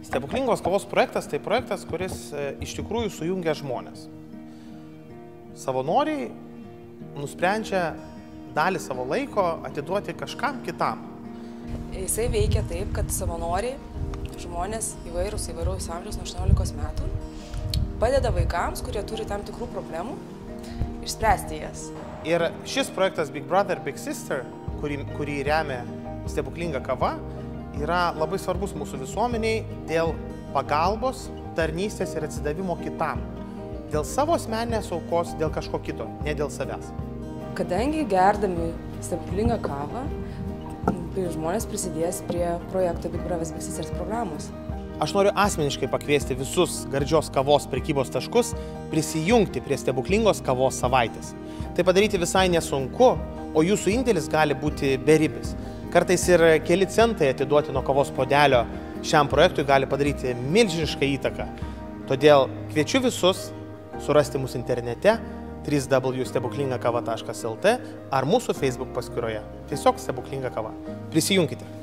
Stebuklingos kavos projektas tai projektas, kuris iš tikrųjų sujungia žmonės. Savanoriai nusprendžia dalį savo laiko atiduoti kažkam kitam. Jisai veikia taip, kad savanoriai, žmonės įvairaus amžiaus nuo 18 metų padeda vaikams, kurie turi tam tikrų problemų, išspręsti jas. Ir šis projektas Big Brother, Big Sister, kurį remia Stebuklinga kava, yra labai svarbus mūsų visuomeniai dėl pagalbos, tarnystės ir atsidavimo kitam. Dėl savo asmeninės aukos, dėl kažko kito, ne dėl savęs. Kadangi gerdami Stebuklingą kavą, žmonės prisidės prie projekto Big Brother, Big Sisters programos. Aš noriu asmeniškai pakviesti visus Gardžios kavos prekybos taškus prisijungti prie Stebuklingos kavos savaitės. Tai padaryti visai nesunku, o jūsų indėlis gali būti beribis. Kartais ir keli centai atiduoti nuo kavos puodelio šiam projektui gali padaryti milžinišką įtaką. Todėl kviečiu visus surasti mus internete www.stebuklingakava.lt ar mūsų Facebook paskyroje. Tiesiog Stebuklinga kava. Prisijunkite.